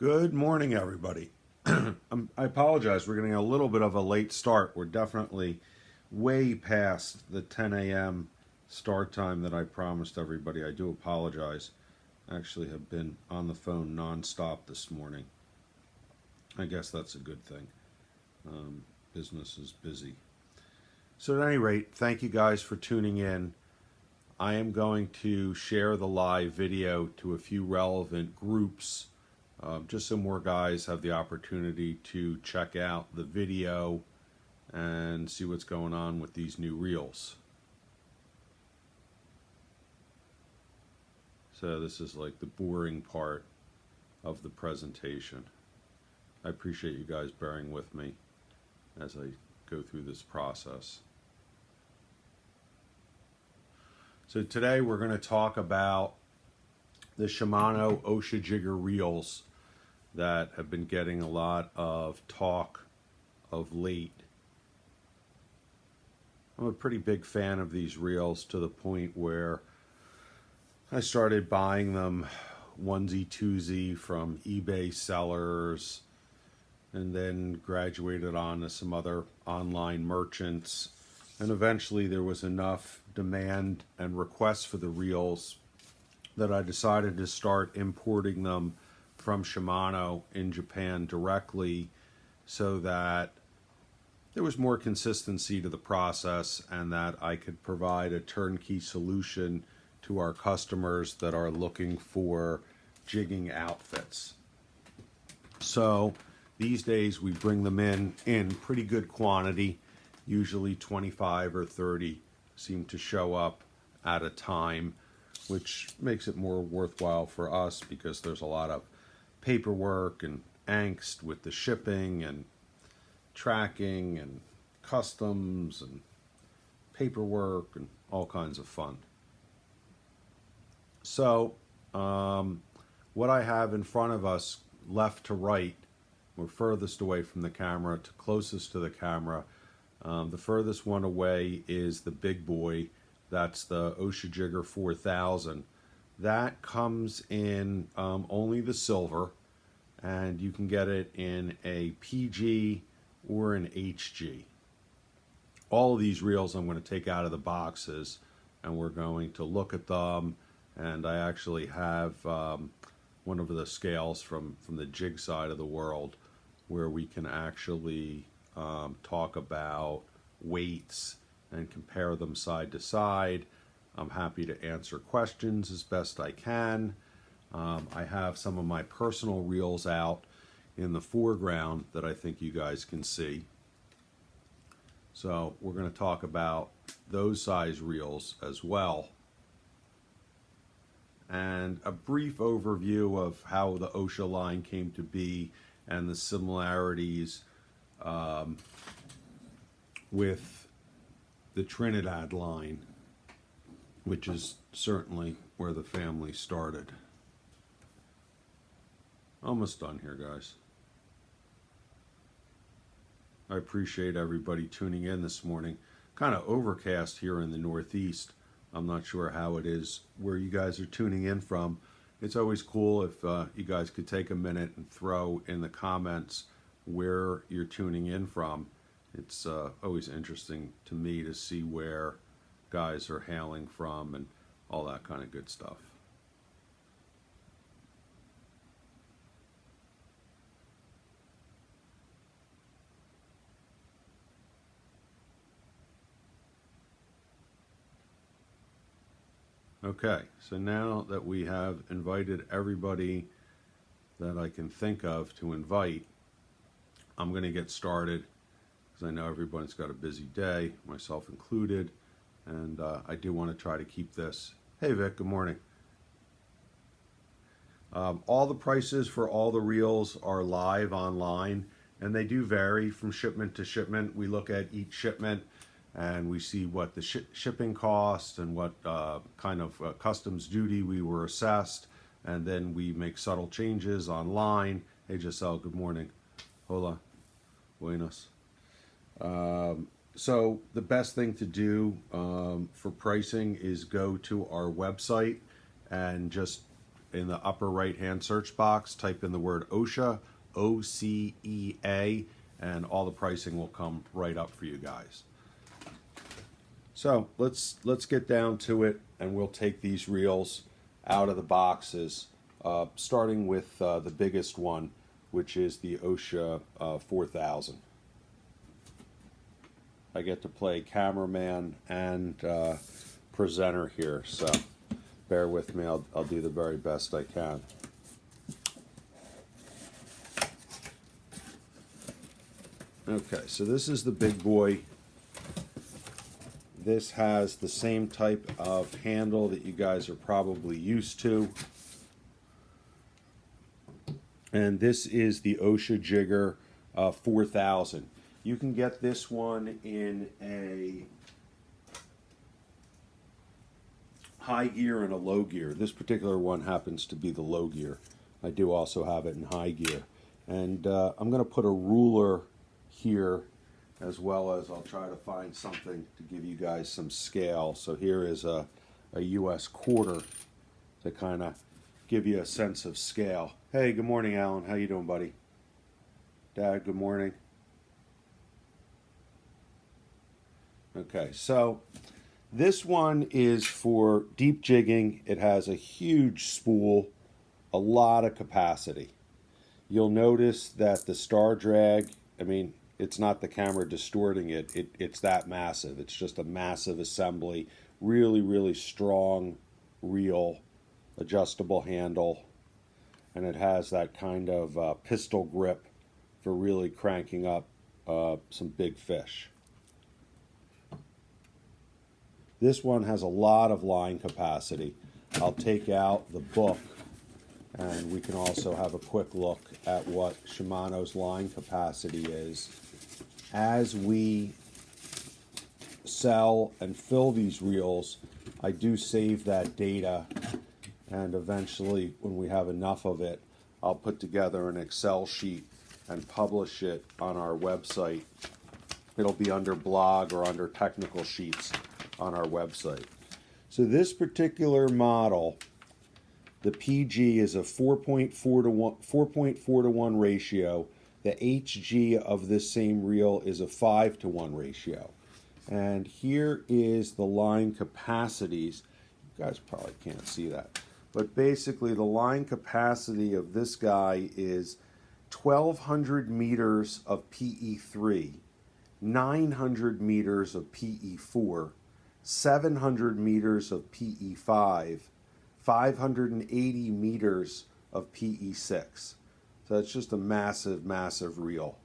Good morning, everybody. I apologize. We're getting a little bit of a late start. We're definitely way past the 10 a.m. start time that I promised everybody. I do apologize. I actually have been on the phone nonstop this morning. I guess that's a good thing. Business is busy. So at any rate, thank you guys for tuning in. I am going to share the live video to a few relevant groups. Just so more guys have the opportunity to check out the video and see what's going on with these new reels. So this is like the boring part of the presentation. I appreciate you guys bearing with me as I go through this process. So today we're going to talk about the Shimano Ocea Jigger reels that have been getting a lot of talk of late. I'm a pretty big fan of these reels to the point where I started buying them onesie twosie from eBay sellers and then graduated on to some other online merchants, and eventually there was enough demand and requests for the reels that I decided to start importing them from Shimano in Japan directly so that there was more consistency to the process and that I could provide a turnkey solution to our customers that are looking for jigging outfits. So these days we bring them in pretty good quantity, usually 25 or 30 seem to show up at a time, which makes it more worthwhile for us because there's a lot of paperwork and angst with the shipping and tracking and customs and paperwork and all kinds of fun. So what I have in front of us, left to right, we're furthest away from the camera to closest to the camera. The furthest one away is the big boy. That's the Ocea Jigger 4000. That comes in only the silver, and you can get it in a PG or an HG. All of these reels I'm going to take out of the boxes and we're going to look at them, and I actually have one of the scales from the jig side of the world where we can actually talk about weights and compare them side to side. I'm happy to answer questions as best I can. I have some of my personal reels out in the foreground that I think you guys can see. So we're going to talk about those size reels as well. And a brief overview of how the Ocea line came to be and the similarities with the Trinidad line, which is certainly where the family started. Almost done here, guys. I appreciate everybody tuning in this morning. Kind of overcast here in the Northeast. I'm not sure how it is where you guys are tuning in from. It's always cool if you guys could take a minute and throw in the comments where you're tuning in from. It's always interesting to me to see where guys are hailing from and all that kind of good stuff. Okay, so now that we have invited everybody that I can think of to invite, I'm going to get started because I know everybody's got a busy day, myself included, and I do want to try to keep this. Hey Vic, good morning. All the prices for all the reels are live online, and they do vary from shipment to shipment. We look at each shipment and we see what the shipping cost and what kind of customs duty we were assessed, and then we make subtle changes online. Hey Giselle, good morning. Hola, buenos. So the best thing to do for pricing is go to our website and just in the upper right hand search box, type in the word Ocea, O-C-E-A, and all the pricing will come right up for you guys. So let's get down to it, and we'll take these reels out of the boxes, starting with the biggest one, which is the Ocea 4000. I get to play cameraman and presenter here, so bear with me. I'll do the very best I can. Okay, so this is the big boy. This has the same type of handle that you guys are probably used to. And this is the Ocea Jigger 4000. You can get this one in a high gear and a low gear. This particular one happens to be the low gear. I do also have it in high gear. And I'm going to put a ruler here, as well as I'll try to find something to give you guys some scale. So here is a US quarter to kind of give you a sense of scale. Hey, good morning, Alan. How you doing, buddy? Dad, good morning. Okay, so this one is for deep jigging. It has a huge spool, a lot of capacity. You'll notice that the star drag, I mean, it's not the camera distorting it. It's that massive. It's just a massive assembly. Really, really strong reel, adjustable handle, and it has that kind of pistol grip for really cranking up some big fish. This one has a lot of line capacity. I'll take out the book, and we can also have a quick look at what Shimano's line capacity is. As we sell and fill these reels, I do save that data, and eventually when we have enough of it, I'll put together an Excel sheet and publish it on our website. It'll be under blog or under technical sheets on our website. So this particular model, the PG, is a 4.4 to 1 ratio. The HG of this same reel is a 5 to 1 ratio. And here is the line capacities. You guys probably can't see that. But basically the line capacity of this guy is 1,200 meters of PE3, 900 meters of PE4, 700 meters of PE5, 580 meters of PE6. So it's just a massive, massive reel.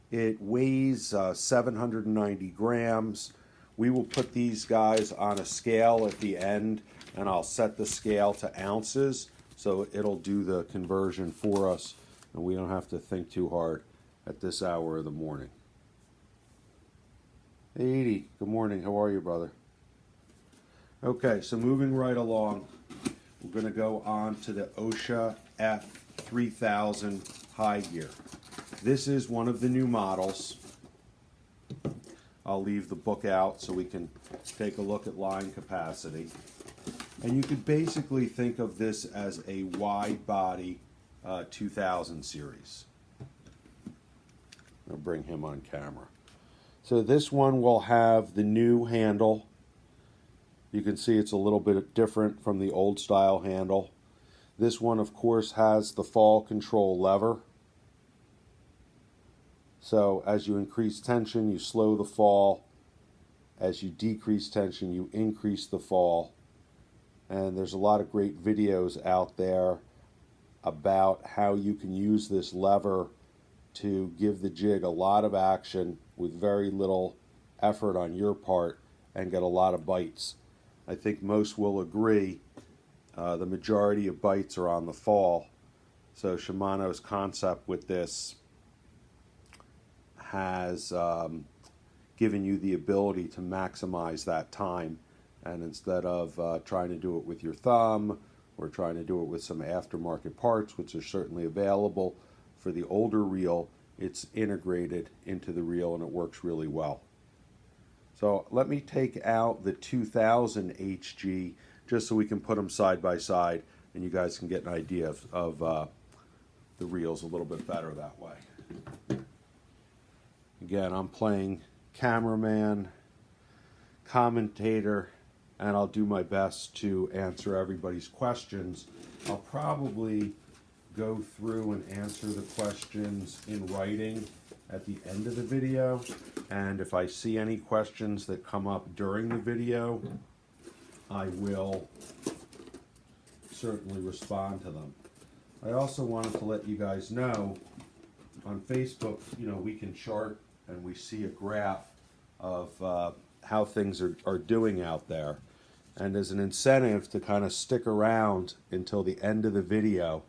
It weighs 790 grams. We will put these guys on a scale at the end, and I'll set the scale to ounces, so it'll do the conversion for us, and we don't have to think too hard at this hour of the morning. Hey, Edie, good morning. How are you, brother? Okay, so moving right along, we're going to go on to the Ocea F3000 high gear. This is one of the new models. I'll leave the book out so we can take a look at line capacity. And you could basically think of this as a wide body 2000 series. I'll bring him on camera. So this one will have the new handle. You can see it's a little bit different from the old style handle. This one, of course, has the fall control lever. So as you increase tension, you slow the fall. As you decrease tension, you increase the fall. And there's a lot of great videos out there about how you can use this lever to give the jig a lot of action with very little effort on your part and get a lot of bites. I think most will agree the majority of bites are on the fall. So Shimano's concept with this has given you the ability to maximize that time, and instead of trying to do it with your thumb or trying to do it with some aftermarket parts, which are certainly available for the older reel, it's integrated into the reel and it works really well. So let me take out the 2000 HG just so we can put them side by side and you guys can get an idea of the reels a little bit better that way. Again, I'm playing cameraman, commentator, and I'll do my best to answer everybody's questions. I'll probably go through and answer the questions in writing at the end of the video, and if I see any questions that come up during the video, I will certainly respond to them. I also wanted to let you guys know on Facebook, we can chart and we see a graph of how things are doing out there. And as an incentive to kind of stick around until the end of the video,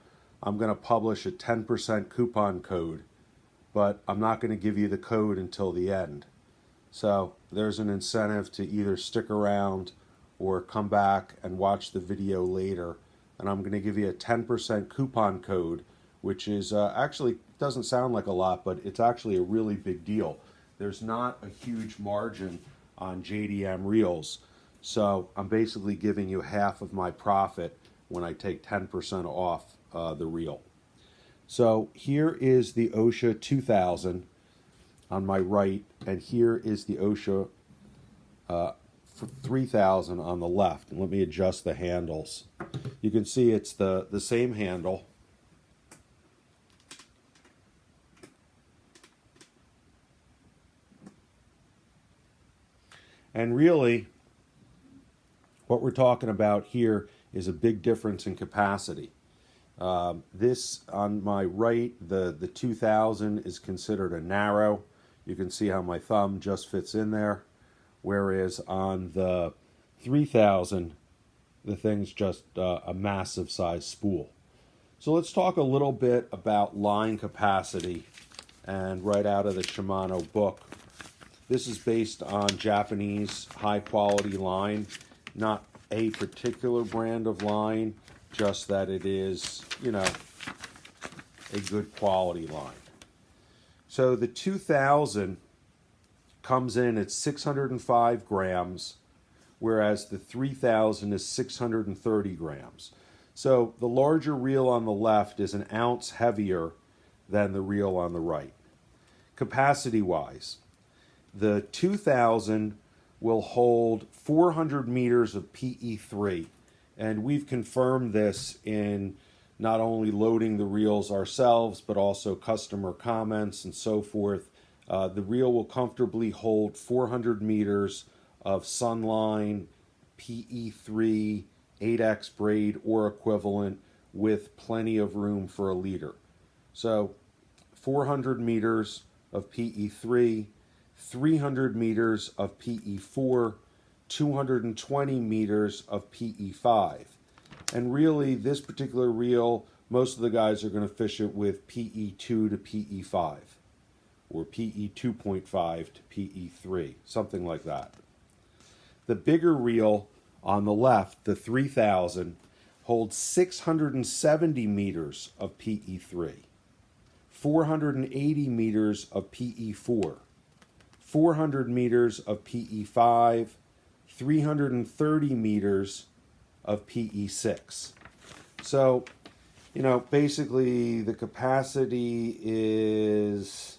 I'm going to publish a 10% coupon code, but I'm not going to give you the code until the end. So there's an incentive to either stick around or come back and watch the video later. And I'm going to give you a 10% coupon code, which is actually doesn't sound like a lot, but it's actually a really big deal. There's not a huge margin on JDM reels, so I'm basically giving you half of my profit when I take 10% off the reel. So here is the Ocea 2000 on my right, and here is the Ocea 3000 on the left. And let me adjust the handles. You can see it's the same handle. And really, what we're talking about here is a big difference in capacity. This on my right, the 2000 is considered a narrow. You can see how my thumb just fits in there. Whereas on the 3000, the thing's just a massive size spool. So let's talk a little bit about line capacity, and right out of the Shimano book. This is based on Japanese high quality line, not a particular brand of line, just that it is, a good quality line. So the 2000 comes in at 605 grams, whereas the 3000 is 630 grams. So the larger reel on the left is an ounce heavier than the reel on the right. Capacity-wise, the 2000 will hold 400 meters of PE3, and we've confirmed this in not only loading the reels ourselves, but also customer comments and so forth. The reel will comfortably hold 400 meters of Sunline PE3 8X braid or equivalent with plenty of room for a leader. So 400 meters of PE3, 300 meters of PE4, 220 meters of PE5. And really, this particular reel, most of the guys are going to fish it with PE2 to PE5, or PE 2.5 to PE3, something like that. The bigger reel on the left, the 3000, holds 670 meters of PE3, 480 meters of PE4, 400 meters of PE5, 330 meters of PE6. So, basically the capacity is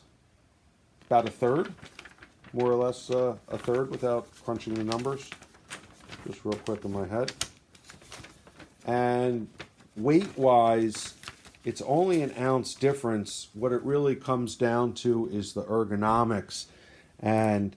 about a third, more or less a third without crunching the numbers, just real quick in my head. And weight-wise, it's only an ounce difference. What it really comes down to is the ergonomics. And,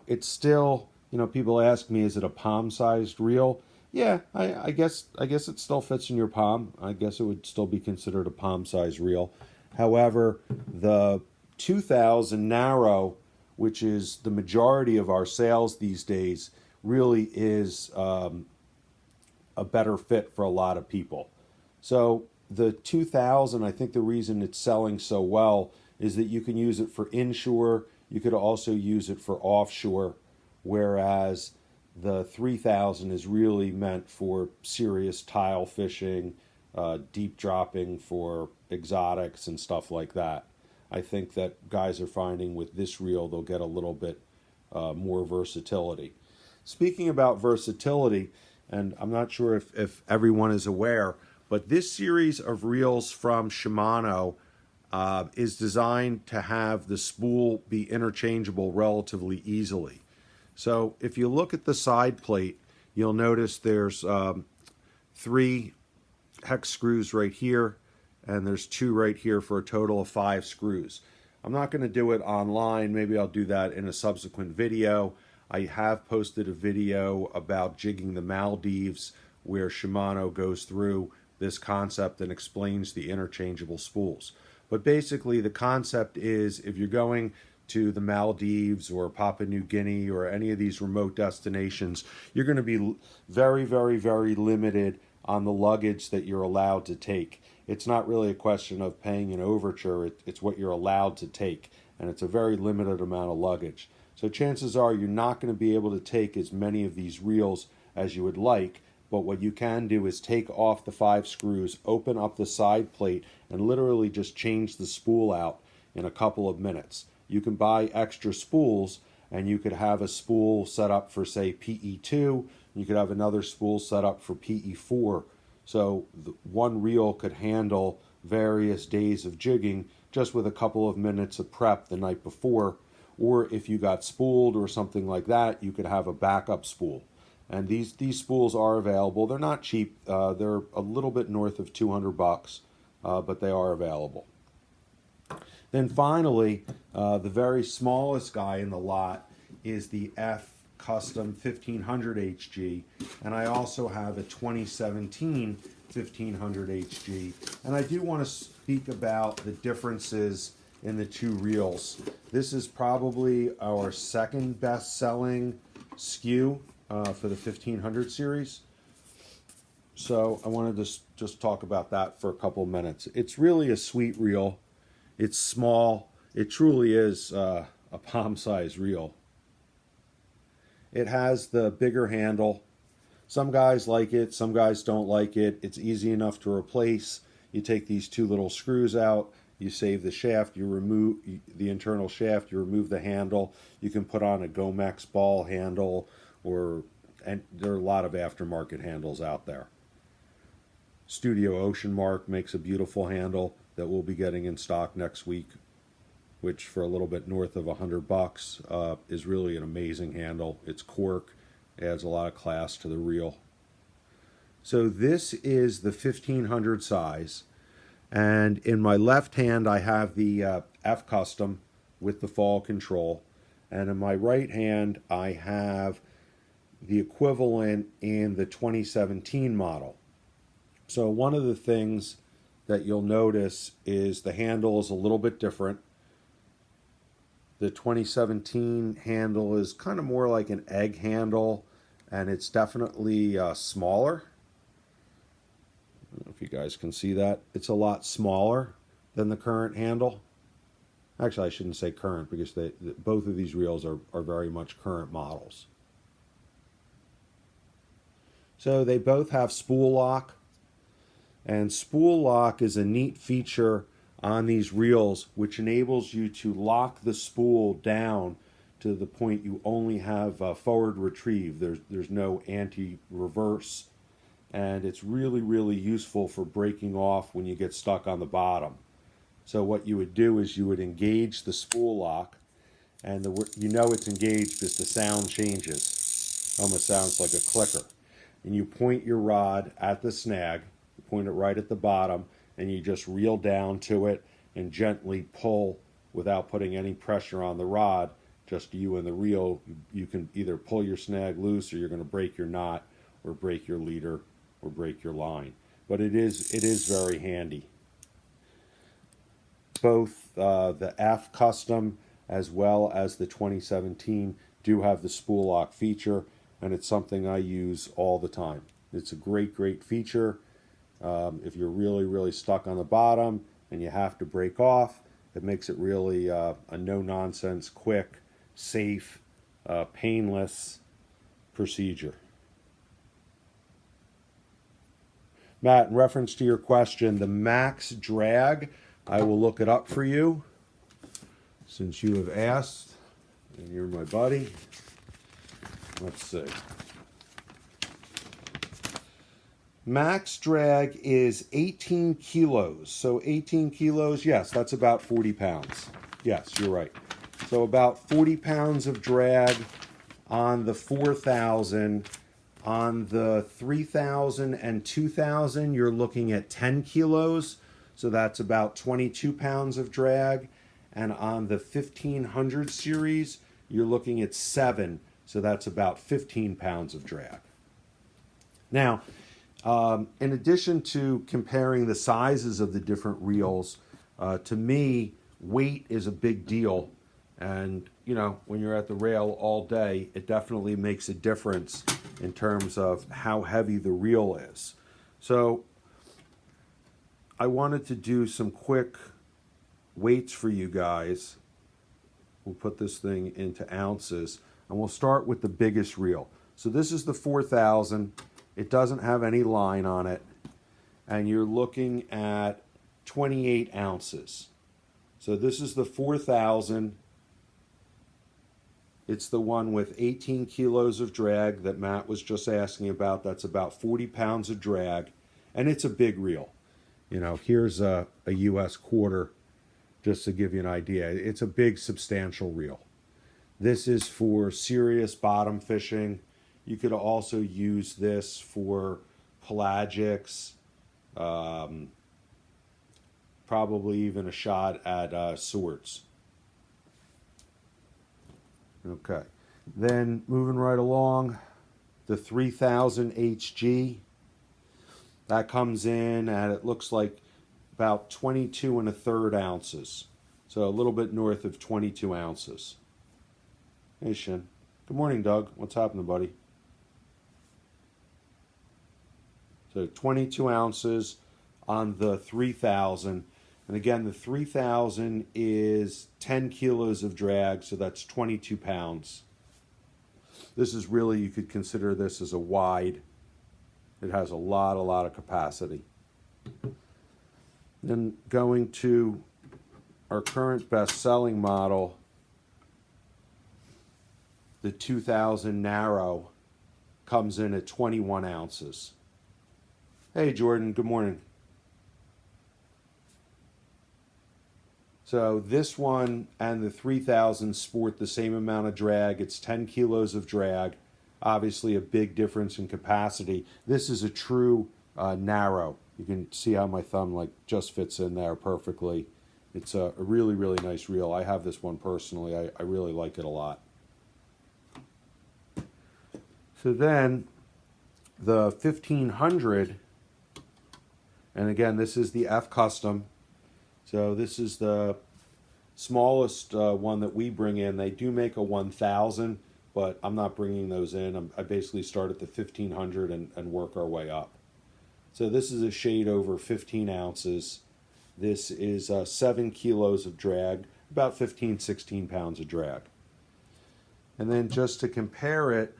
it's still, people ask me, is it a palm-sized reel? Yeah, I guess it still fits in your palm. I guess it would still be considered a palm-sized reel. However, the 2000 narrow, which is the majority of our sales these days, really is a better fit for a lot of people. So the 2000, I think the reason it's selling so well is that you can use it for inshore. You could also use it for offshore, whereas the 3000 is really meant for serious tile fishing, deep dropping for exotics and stuff like that. I think that guys are finding with this reel they'll get a little bit more versatility. Speaking about versatility, and I'm not sure if everyone is aware, But this series of reels from Shimano is designed to have the spool be interchangeable relatively easily. So if you look at the side plate, you'll notice there's 3 hex screws right here, and there's 2 right here for a total of 5 screws. I'm not going to do it online. Maybe I'll do that in a subsequent video. I have posted a video about jigging the Maldives where Shimano goes through this concept and explains the interchangeable spools. But basically the concept is, if you're going to the Maldives or Papua New Guinea or any of these remote destinations, you're going to be very, very, very limited on the luggage that you're allowed to take. It's not really a question of paying an overture, it's what you're allowed to take, and it's a very limited amount of luggage. So chances are you're not going to be able to take as many of these reels as you would like, but what you can do is take off the 5 screws, open up the side plate, and literally just change the spool out in a couple of minutes. You can buy extra spools, and you could have a spool set up for, say, PE2, you could have another spool set up for PE4. So one reel could handle various days of jigging just with a couple of minutes of prep the night before. Or if you got spooled or something like that, you could have a backup spool. And these spools are available. They're not cheap. They're a little bit north of $200, but they are available. Then finally, the very smallest guy in the lot is the F Custom 1500 HG, and I also have a 2017 1500 HG. And I do want to speak about the differences in the 2 reels. This is probably our second best selling SKU for the 1500 series. So I wanted to just talk about that for a couple of minutes. It's really a sweet reel. It's small. It truly is a palm-sized reel. It has the bigger handle. Some guys like it, some guys don't like it. It's easy enough to replace. You take these 2 little screws out, you save the shaft, you remove the internal shaft, you remove the handle. You can put on a Gomex ball handle, and there are a lot of aftermarket handles out there. Studio Ocean Mark makes a beautiful handle that we'll be getting in stock next week, which for a little bit north of $100 is really an amazing handle. It's cork, adds a lot of class to the reel. So this is the 1500 size, and in my left hand I have the F Custom with the fall control, and in my right hand I have the equivalent in the 2017 model. So one of the things that you'll notice is the handle is a little bit different. The 2017 handle is kind of more like an egg handle, and it's definitely smaller. I don't know if you guys can see that. It's a lot smaller than the current handle. Actually, I shouldn't say current, because both of these reels are very much current models. So they both have spool lock, and spool lock is a neat feature on these reels which enables you to lock the spool down to the point you only have forward retrieve. There's no anti-reverse, and it's really, really useful for breaking off when you get stuck on the bottom. So what you would do is you would engage the spool lock, and you know it's engaged because the sound changes. Almost sounds like a clicker. And you point your rod at the snag, you point it right at the bottom, and you just reel down to it and gently pull without putting any pressure on the rod, just you and the reel. You can either pull your snag loose, or you're going to break your knot, or break your leader, or break your line. But it is very handy. Both the F Custom as well as the 2017 do have the spool lock feature, and it's something I use all the time. It's a great, great feature. If you're really, really stuck on the bottom and you have to break off, it makes it really a no-nonsense, quick, safe, painless procedure. Matt, in reference to your question, the max drag, I will look it up for you since you have asked, and you're my buddy. Let's see. Max drag is 18 kilos. So 18 kilos, yes, that's about 40 pounds. Yes, you're right. So about 40 pounds of drag on the 4,000. On the 3,000 and 2,000, you're looking at 10 kilos. So that's about 22 pounds of drag. And on the 1,500 series, you're looking at 7. So that's about 15 pounds of drag. Now, in addition to comparing the sizes of the different reels, to me, weight is a big deal. And, you know, when you're at the rail all day, it definitely makes a difference in terms of how heavy the reel is. So I wanted to do some quick weights for you guys. We'll put this thing into ounces, and we'll start with the biggest reel. So this is the 4,000. It doesn't have any line on it, and you're looking at 28 ounces. So this is the 4,000. It's the one with 18 kilos of drag that Matt was just asking about. That's about 40 pounds of drag, and it's a big reel. You know, here's a US quarter, just to give you an idea. It's a big, substantial reel. This is for serious bottom fishing. You could also use this for pelagics, probably even a shot at swords. Okay, then moving right along, the 3000 HG, that comes in and it looks like about 22 1/3 ounces. So a little bit north of 22 ounces. Hey Shin. Good morning, Doug. What's happening, buddy? So 22 ounces on the 3000. And again, the 3,000 is 10 kilos of drag, so that's 22 pounds. This is really, you could consider this as a wide. It has a lot of capacity. Then going to our current best-selling model, the 2000 narrow, comes in at 21 ounces. Hey Jordan, good morning. So this one and the 3000 sport the same amount of drag. It's 10 kilos of drag. Obviously a big difference in capacity. This is a true narrow. You can see how my thumb like just fits in there perfectly. It's a really nice reel. I have this one personally. I really like it a lot. So then the 1500, and again this is the F Custom. So this is the smallest one that we bring in. They do make a 1000, but I'm not bringing those in. I basically start at the 1500 and work our way up. So this is a shade over 15 ounces. This is 7 kilos of drag, about 16 pounds of drag. And then just to compare it,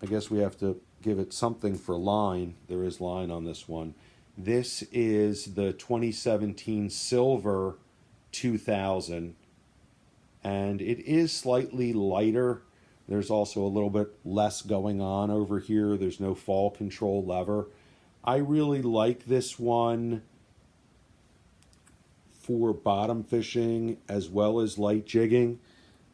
I guess we have to give it something for line. There is line on this one. This is the 2017 Silver 2000, and it is slightly lighter. There's also a little bit less going on over here. There's no fall control lever. I really like this one for bottom fishing as well as light jigging.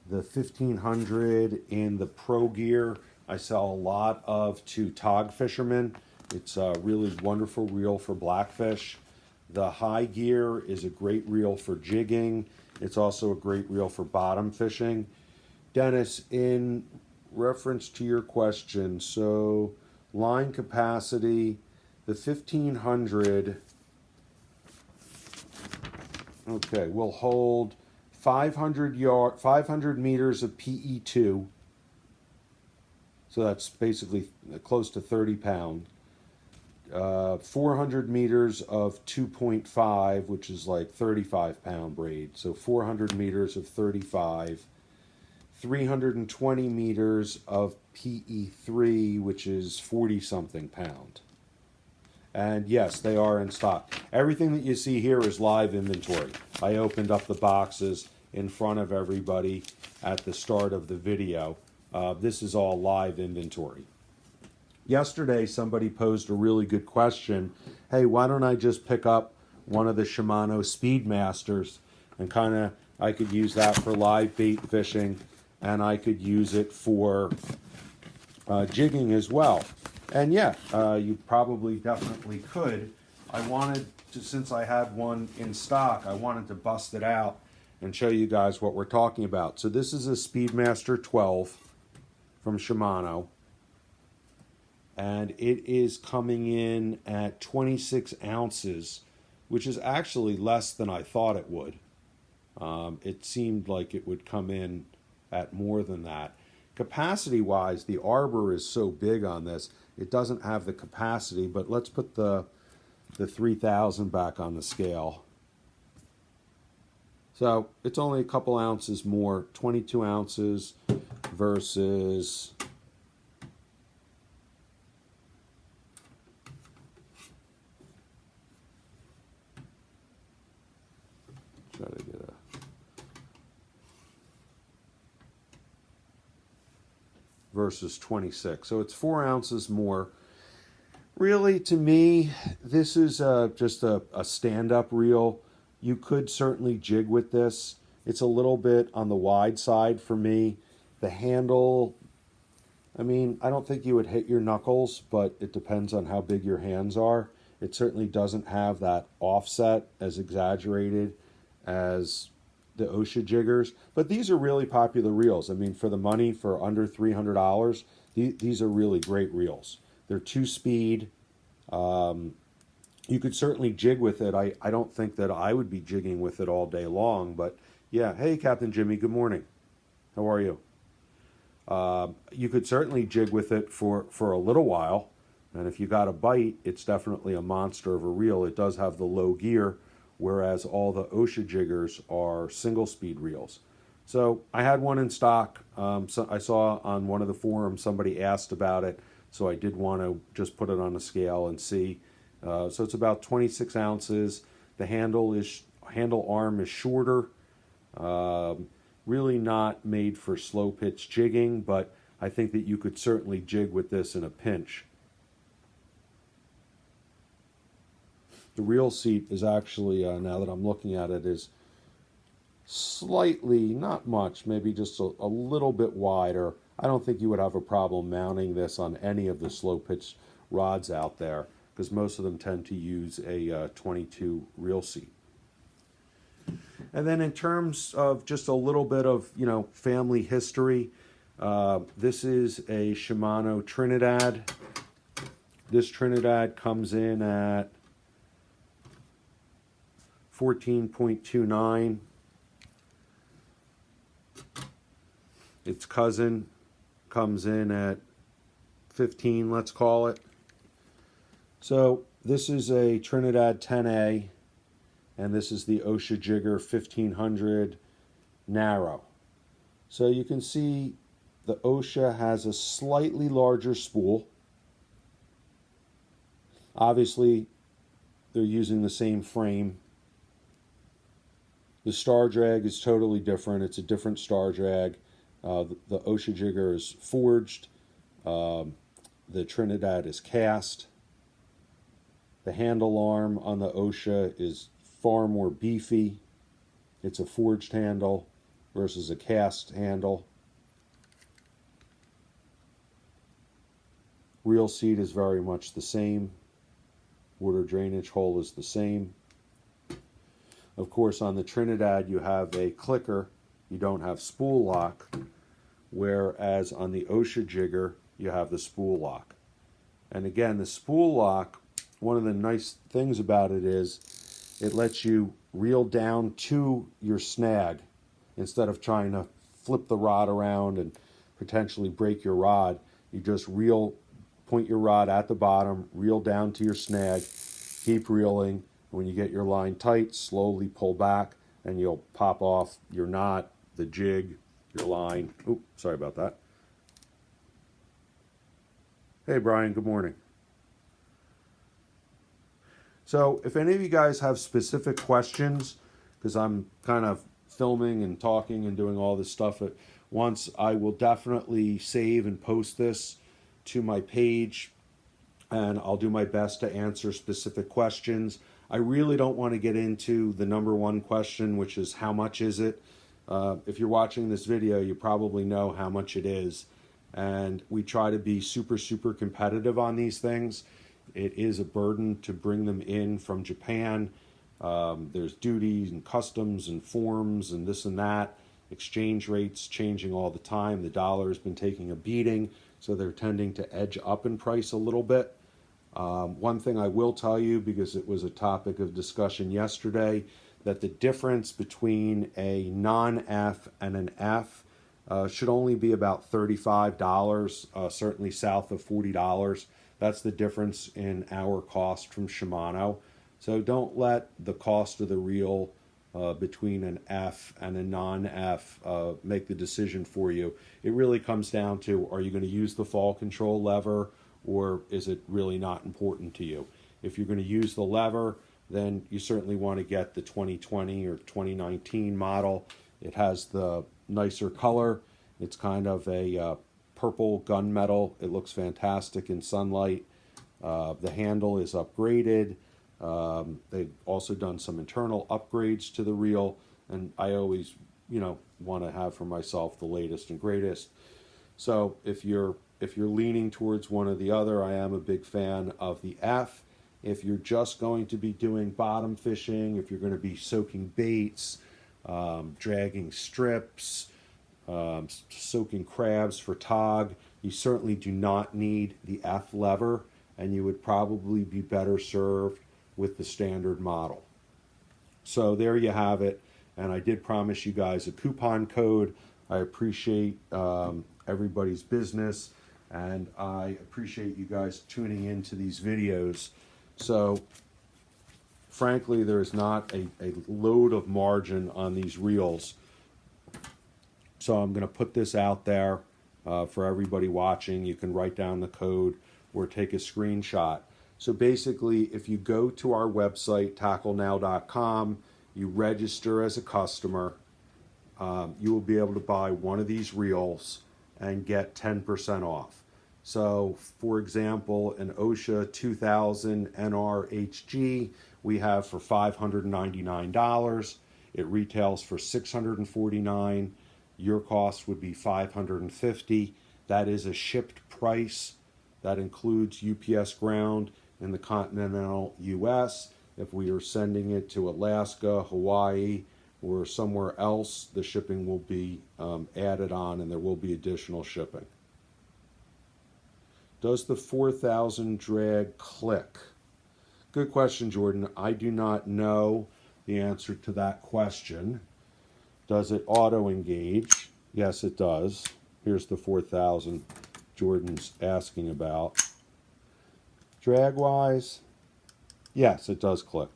The 1500 in the Pro Gear, I sell a lot of to tog fishermen. It's a really wonderful reel for blackfish. The High Gear is a great reel for jigging. It's also a great reel for bottom fishing. Dennis, in reference to your question, so line capacity, the 1500, okay, will hold 500 meters of PE2. So that's basically close to 30 pounds. 400 meters of 2.5, which is like 35 pound braid. So 400 meters of 35. 320 meters of PE3, which is 40 something pound. And yes, they are in stock. Everything that you see here is live inventory. I opened up the boxes in front of everybody at the start of the video. This is all live inventory. Yesterday, somebody posed a really good question. Hey, why don't I just pick up one of the Shimano Speedmasters and kind of, I could use that for live bait fishing, and I could use it for jigging as well. And yeah, you probably definitely could. I wanted to, since I had one in stock, I wanted to bust it out and show you guys what we're talking about. So this is a Speedmaster 12 from Shimano, and it is coming in at 26 ounces, which is actually less than I thought it would. It seemed like it would come in at more than that. Capacity-wise, the arbor is so big on this, it doesn't have the capacity, but let's put the 3000 back on the scale. So it's only a couple ounces more, 22 ounces versus try to get a versus 26. So it's 4 ounces more. Really, to me, this is just a stand-up reel. You could certainly jig with this. It's a little bit on the wide side for me. The handle, I mean, I don't think you would hit your knuckles, but it depends on how big your hands are. It certainly doesn't have that offset as exaggerated as the Ocea Jiggers. But these are really popular reels. I mean, for the money, for under $300, these are really great reels. They're 2-speed. You could certainly jig with it. I don't think that I would be jigging with it all day long, but yeah. Hey, Captain Jimmy, good morning. How are you? You could certainly jig with it for a little while, and if you got a bite, it's definitely a monster of a reel. It does have the low gear, whereas all the Ocea Jiggers are single-speed reels. So I had one in stock. So I saw on one of the forums somebody asked about it, so I did want to just put it on a scale and see. So it's about 26 ounces. The handle arm is shorter. Really not made for slow pitch jigging, but I think that you could certainly jig with this in a pinch. The reel seat is actually, now that I'm looking at it, is slightly, not much, maybe just a little bit wider. I don't think you would have a problem mounting this on any of the slow pitch rods out there, because most of them tend to use a 22 reel seat. And then in terms of just a little bit of, family history, this is a Shimano Trinidad. This Trinidad comes in at 14.29. Its cousin comes in at 15, let's call it. So this is a Trinidad 10A, and this is the Ocea Jigger 1500 narrow. So you can see the Ocea has a slightly larger spool. Obviously, they're using the same frame. The star drag is totally different. It's a different star drag. The Ocea Jigger is forged. The Trinidad is cast. The handle arm on the Ocea is far more beefy. It's a forged handle versus a cast handle. Reel seat is very much the same. Water drainage hole is the same. Of course, on the Trinidad, you have a clicker. You don't have spool lock, whereas on the Ocea Jigger, you have the spool lock. And again, the spool lock, one of the nice things about it is it lets you reel down to your snag instead of trying to flip the rod around and potentially break your rod. You just point your rod at the bottom, reel down to your snag, keep reeling. When you get your line tight, slowly pull back, and you'll pop off your knot, the jig, your line. Oops, sorry about that. Hey, Brian, good morning. So if any of you guys have specific questions, because I'm kind of filming and talking and doing all this stuff at once, I will definitely save and post this to my page and I'll do my best to answer specific questions. I really don't want to get into the number one question, which is how much is it? If you're watching this video, you probably know how much it is. And we try to be super, super competitive on these things. It is a burden to bring them in from Japan. There's duties and customs and forms and this and that. Exchange rates changing all the time. The dollar has been taking a beating, so they're tending to edge up in price a little bit. One thing I will tell you, because it was a topic of discussion yesterday, that the difference between a non-F and an F should only be about $35, certainly south of $40. That's the difference in our cost from Shimano. So don't let the cost of the reel between an F and a non-F make the decision for you. It really comes down to, are you going to use the fall control lever, or is it really not important to you? If you're going to use the lever, then you certainly want to get the 2020 or 2019 model. It has the nicer color. It's kind of a purple gunmetal. It looks fantastic in sunlight. The handle is upgraded. They've also done some internal upgrades to the reel, and I always, want to have for myself the latest and greatest. So if you're leaning towards one or the other, I am a big fan of the F. If you're just going to be doing bottom fishing, if you're going to be soaking baits, dragging strips, soaking crabs for tog, you certainly do not need the F lever, and you would probably be better served with the standard model. So there you have it, and I did promise you guys a coupon code. I appreciate everybody's business, and I appreciate you guys tuning into these videos. So frankly, there's not a load of margin on these reels. So I'm going to put this out there for everybody watching. You can write down the code or take a screenshot. So basically, if you go to our website, tacklenow.com, you register as a customer, you will be able to buy one of these reels and get 10% off. So, for example, an Ocea 2000 NR we have for $599. It retails for $649. Your cost would be $550. That is a shipped price. That includes UPS ground in the continental U.S. If we are sending it to Alaska, Hawaii, or somewhere else, the shipping will be added on, and there will be additional shipping. Does the 4000 drag click? Good question, Jordan. I do not know the answer to that question. Does it auto-engage? Yes, it does. Here's the 4000 Jordan's asking about. Drag-wise, yes, it does click.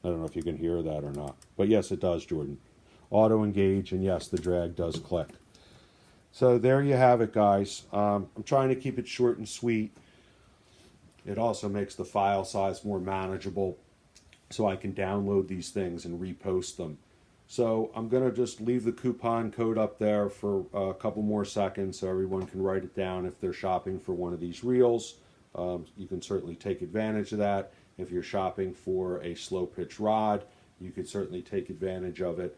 I don't know if you can hear that or not, but yes, it does, Jordan. Auto engage, and yes, the drag does click. So there you have it, guys. I'm trying to keep it short and sweet. It also makes the file size more manageable, so I can download these things and repost them. So I'm going to just leave the coupon code up there for a couple more seconds so everyone can write it down if they're shopping for one of these reels. You can certainly take advantage of that. If you're shopping for a slow pitch rod, you could certainly take advantage of it.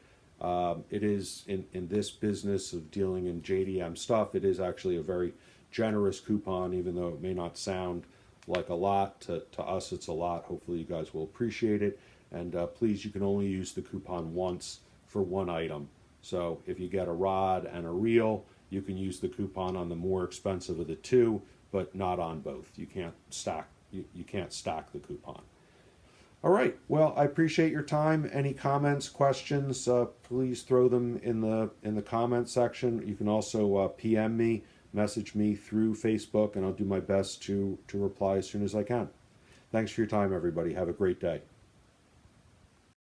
It is, in this business of dealing in JDM stuff, it is actually a very generous coupon, even though it may not sound like a lot. To us, it's a lot. Hopefully you guys will appreciate it. And please, you can only use the coupon once for one item. So if you get a rod and a reel, you can use the coupon on the more expensive of the two, but not on both. You can't stack. You can't stack the coupon. All right. Well, I appreciate your time. Any comments, questions? Please throw them in the comment section. You can also PM me, message me through Facebook, and I'll do my best to reply as soon as I can. Thanks for your time, everybody. Have a great day.